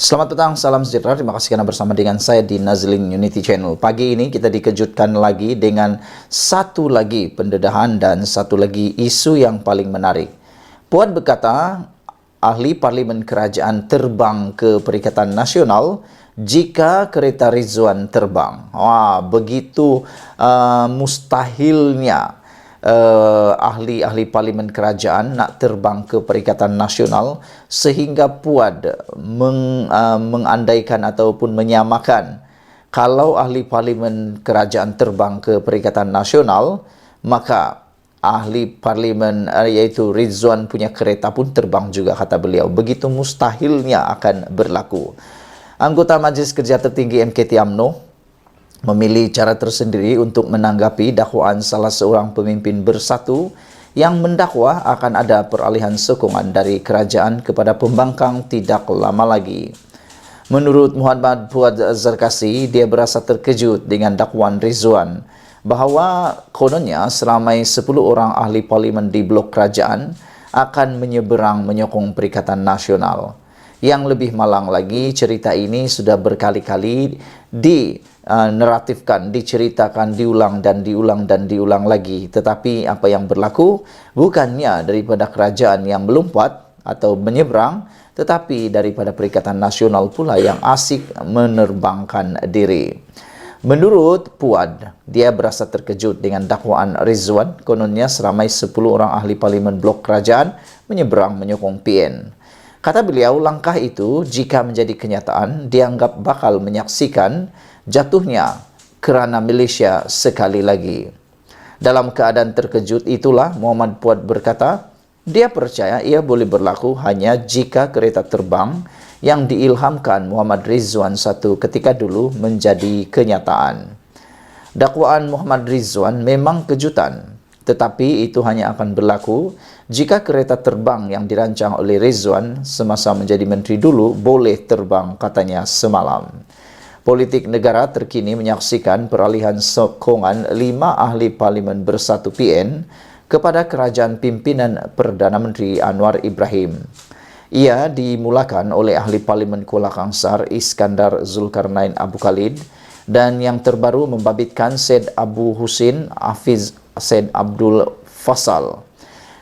Selamat petang, salam sejahtera. Terima kasih karena bersama dengan saya di Nazlin Unity Channel. Pagi ini kita dikejutkan lagi dengan satu lagi pendedahan dan satu lagi isu yang paling menarik. Puan berkata, ahli parlimen kerajaan terbang ke Perikatan Nasional jika kereta Rizwan terbang. Wah, begitu mustahilnya ahli-ahli parlimen kerajaan nak terbang ke Perikatan Nasional sehingga Puan mengandaikan ataupun menyamakan kalau ahli parlimen kerajaan terbang ke Perikatan Nasional, maka ahli parlimen iaitu Rizwan punya kereta pun terbang juga, kata beliau. Begitu mustahilnya akan berlaku. Anggota Majlis Kerja Tertinggi MKT UMNO memilih cara tersendiri untuk menanggapi dakwaan salah seorang pemimpin bersatu yang mendakwa akan ada peralihan sokongan dari kerajaan kepada pembangkang tidak lama lagi. Menurut Muhammad Fuad Zarkasi, dia berasa terkejut dengan dakwaan Rizwan bahawa kononnya seramai 10 orang ahli parlimen di blok kerajaan akan menyeberang menyokong Perikatan Nasional. Yang lebih malang lagi, cerita ini sudah berkali-kali naratifkan, diceritakan, diulang dan diulang dan diulang lagi. Tetapi apa yang berlaku bukannya daripada kerajaan yang melompat atau menyeberang, tetapi daripada Perikatan Nasional pula yang asik menerbangkan diri. Menurut Puad, dia berasa terkejut dengan dakwaan Rizwan. Kononnya seramai 10 orang ahli parlimen blok kerajaan menyeberang menyokong PN. Kata beliau, langkah itu jika menjadi kenyataan dianggap bakal menyaksikan jatuhnya kerana Malaysia sekali lagi. Dalam keadaan terkejut itulah Muhammad Puad berkata, dia percaya ia boleh berlaku hanya jika kereta terbang yang diilhamkan Muhammad Rizwan satu ketika dulu menjadi kenyataan. Dakwaan Muhammad Rizwan memang kejutan, tetapi itu hanya akan berlaku jika kereta terbang yang dirancang oleh Rizwan semasa menjadi menteri dulu boleh terbang, katanya semalam. Politik negara terkini menyaksikan peralihan sokongan 5 ahli parlimen bersatu PN kepada kerajaan pimpinan Perdana Menteri Anwar Ibrahim. Ia dimulakan oleh ahli parlimen Kuala Kangsar Iskandar Zulkarnain Abu Khalid dan yang terbaru membabitkan Syed Abu Husin Hafiz Syed Abdul Fasal.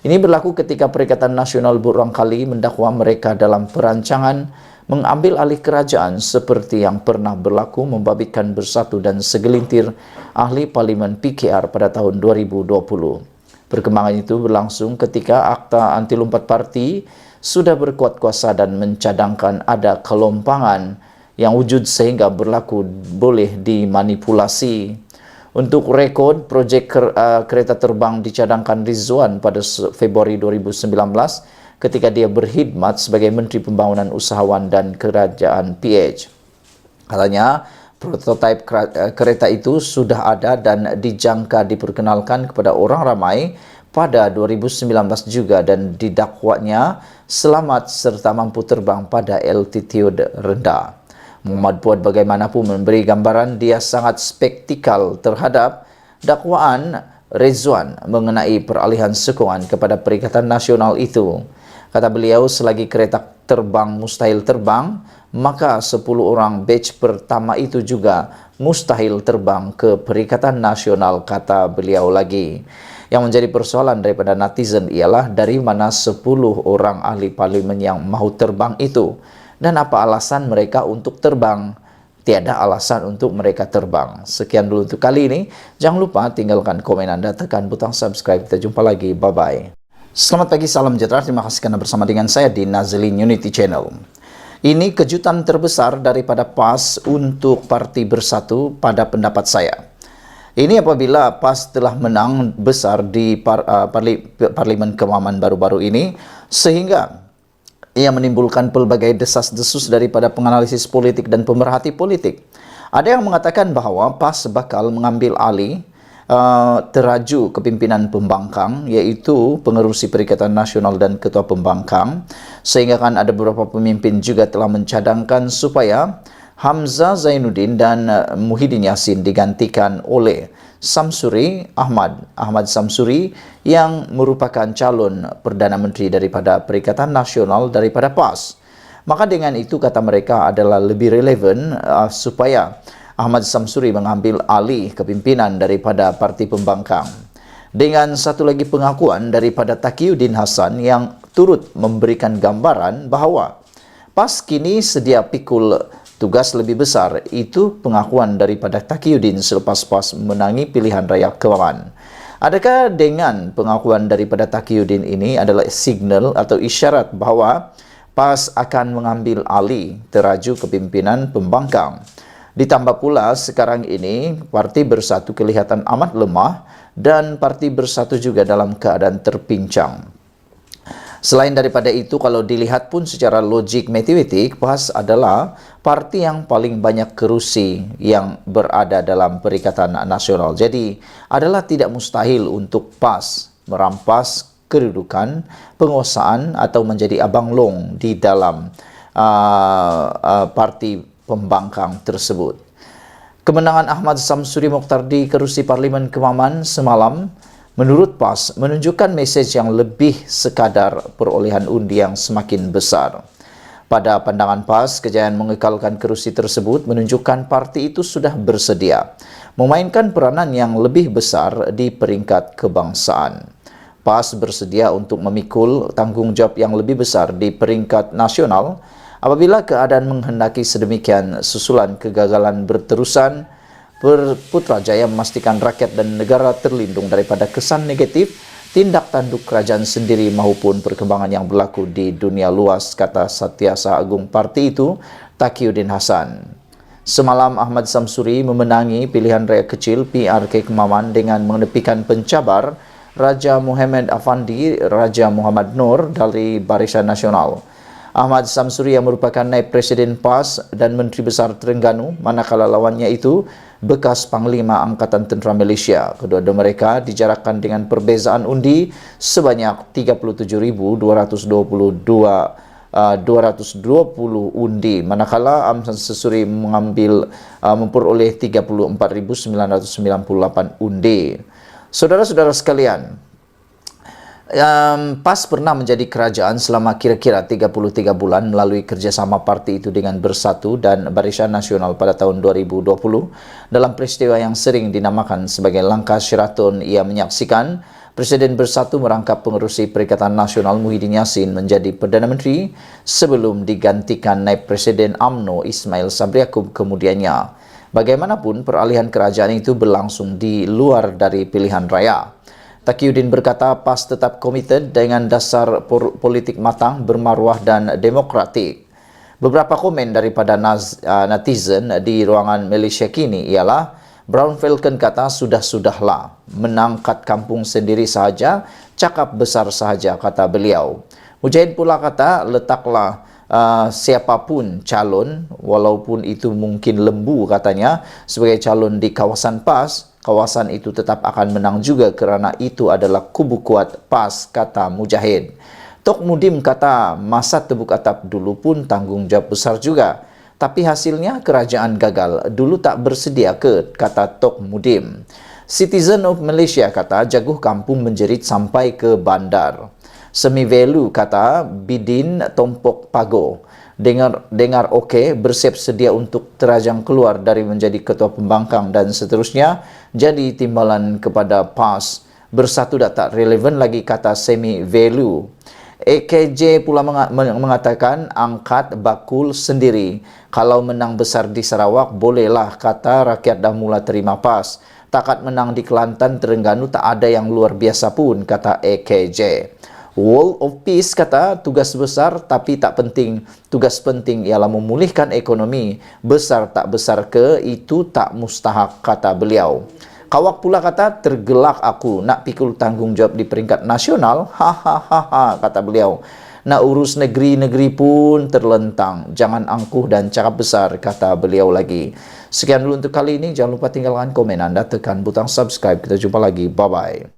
Ini berlaku ketika Perikatan Nasional berulang kali mendakwa mereka dalam perancangan mengambil alih kerajaan seperti yang pernah berlaku membabitkan Bersatu dan segelintir ahli parlimen PKR pada tahun 2020. Perkembangan itu berlangsung ketika Akta Anti Lompat Parti sudah berkuat kuasa dan mencadangkan ada kelompangan yang wujud sehingga berlaku boleh dimanipulasi. Untuk rekod, projek kereta terbang dicadangkan Rizwan pada Februari 2019 ketika dia berkhidmat sebagai Menteri Pembangunan Usahawan dan Kerajaan PH. Katanya, prototipe kereta itu sudah ada dan dijangka diperkenalkan kepada orang ramai pada 2019 juga dan didakwanya selamat serta mampu terbang pada altitude rendah. Muhammad Puad bagaimanapun memberi gambaran dia sangat skeptikal terhadap dakwaan Rizwan mengenai peralihan sokongan kepada Perikatan Nasional itu. Kata beliau, selagi kereta terbang mustahil terbang, maka 10 orang batch pertama itu juga mustahil terbang ke Perikatan Nasional, kata beliau lagi. Yang menjadi persoalan daripada netizen ialah dari mana 10 orang ahli parlimen yang mahu terbang itu dan apa alasan mereka untuk terbang. Tiada alasan untuk mereka terbang. Sekian dulu untuk kali ini. Jangan lupa tinggalkan komen Anda, tekan butang subscribe. Kita jumpa lagi. Bye-bye. Selamat pagi, salam sejahtera. Terima kasih karena bersama dengan saya di Nazlin Unity Channel. Ini kejutan terbesar daripada PAS untuk Parti Bersatu pada pendapat saya. Ini apabila PAS telah menang besar di Parlimen Kemaman baru-baru ini, sehingga ia menimbulkan pelbagai desas-desus daripada penganalisis politik dan pemerhati politik. Ada yang mengatakan bahawa PAS bakal mengambil alih teraju kepimpinan pembangkang, iaitu pengerusi Perikatan Nasional dan Ketua Pembangkang, sehingga kan ada beberapa pemimpin juga telah mencadangkan supaya Hamzah Zainuddin dan Muhyiddin Yassin digantikan oleh Ahmad Samsuri yang merupakan calon Perdana Menteri daripada Perikatan Nasional daripada PAS. Maka dengan itu kata mereka adalah lebih relevan supaya Ahmad Samsuri mengambil alih kepimpinan daripada Parti Pembangkang. Dengan satu lagi pengakuan daripada Taqiyuddin Hasan yang turut memberikan gambaran bahawa PAS kini sedia pikul tugas lebih besar. Itu pengakuan daripada Taqiyuddin selepas PAS menangi pilihan raya Kebaman. Adakah dengan pengakuan daripada Taqiyuddin ini adalah signal atau isyarat bahawa PAS akan mengambil alih teraju kepimpinan Pembangkang? Ditambah pula sekarang ini Parti Bersatu kelihatan amat lemah dan Parti Bersatu juga dalam keadaan terpincang. Selain daripada itu, kalau dilihat pun secara logik matematik, PAS adalah parti yang paling banyak kerusi yang berada dalam Perikatan Nasional. Jadi, adalah tidak mustahil untuk PAS merampas kedudukan, penguasaan atau menjadi abang long di dalam Parti Pembangkang tersebut. Kemenangan Ahmad Samsuri Mokhtar di kerusi Parlimen Kebaman semalam menurut PAS menunjukkan mesej yang lebih sekadar perolehan undi yang semakin besar. Pada pandangan PAS, kejayaan mengekalkan kerusi tersebut menunjukkan parti itu sudah bersedia memainkan peranan yang lebih besar di peringkat kebangsaan. PAS bersedia untuk memikul tanggungjawab yang lebih besar di peringkat nasional apabila keadaan menghendaki sedemikian susulan kegagalan berterusan. Putrajaya memastikan rakyat dan negara terlindung daripada kesan negatif tindak tanduk kerajaan sendiri maupun perkembangan yang berlaku di dunia luas, kata Setiausaha Agung Parti itu, Taqiyuddin Hasan. Semalam Ahmad Samsuri memenangi pilihan raya kecil PRK Kebaman dengan mengenepikan pencabar Raja Muhammad Afandi, Raja Muhammad Nur dari Barisan Nasional. Ahmad Samsuri yang merupakan naib Presiden PAS dan Menteri Besar Terengganu, manakala lawannya itu bekas Panglima Angkatan Tentera Malaysia. Kedua-dua mereka dijarakkan dengan perbezaan undi sebanyak 37,220 undi, manakala Ahmad Samsuri memperoleh 34,998 undi. Saudara-saudara sekalian, PAS pernah menjadi kerajaan selama kira-kira 33 bulan melalui kerjasama parti itu dengan Bersatu dan Barisan Nasional pada tahun 2020 dalam peristiwa yang sering dinamakan sebagai langkah Sheraton. Ia menyaksikan Presiden Bersatu merangkap pengerusi Perikatan Nasional Muhyiddin Yassin menjadi Perdana Menteri sebelum digantikan naib Presiden UMNO Ismail Sabri Yaakob kemudiannya. Bagaimanapun, peralihan kerajaan itu berlangsung di luar dari pilihan raya. Taqiyuddin berkata PAS tetap komited dengan dasar politik matang, bermaruah dan demokratik. Beberapa komen daripada netizen di ruangan Malaysia kini ialah, Brown Falcon kata sudah-sudahlah, menangkat kampung sendiri sahaja, cakap besar sahaja, kata beliau. Mujahid pula kata letaklah siapapun calon, walaupun itu mungkin lembu katanya, sebagai calon di kawasan PAS, kawasan itu tetap akan menang juga kerana itu adalah kubu kuat PAS, kata Mujahid. Tok Mudim kata masa tebuk atap dulu pun tanggungjawab besar juga, tapi hasilnya kerajaan gagal, dulu tak bersedia ke, kata Tok Mudim. Citizen of Malaysia kata jaguh kampung menjerit sampai ke bandar. Semi value kata Bidin Tompok Pago. Dengar okey, bersiap sedia untuk terajang keluar dari menjadi ketua pembangkang dan seterusnya jadi timbalan kepada PAS. Bersatu dah tak relevan lagi, kata semi value. AKJ pula mengatakan angkat bakul sendiri. Kalau menang besar di Sarawak bolehlah, kata rakyat dah mula terima PAS. Takat menang di Kelantan, Terengganu tak ada yang luar biasa pun, kata AKJ. World of Peace kata tugas besar tapi tak penting. Tugas penting ialah memulihkan ekonomi. Besar tak besar ke, itu tak mustahak, kata beliau. Kawak pula kata tergelak aku nak pikul tanggungjawab di peringkat nasional. Hahaha, kata beliau. Nak urus negeri-negeri pun terlentang. Jangan angkuh dan cakap besar, kata beliau lagi. Sekian dulu untuk kali ini. Jangan lupa tinggalkan komen anda, tekan butang subscribe. Kita jumpa lagi. Bye-bye.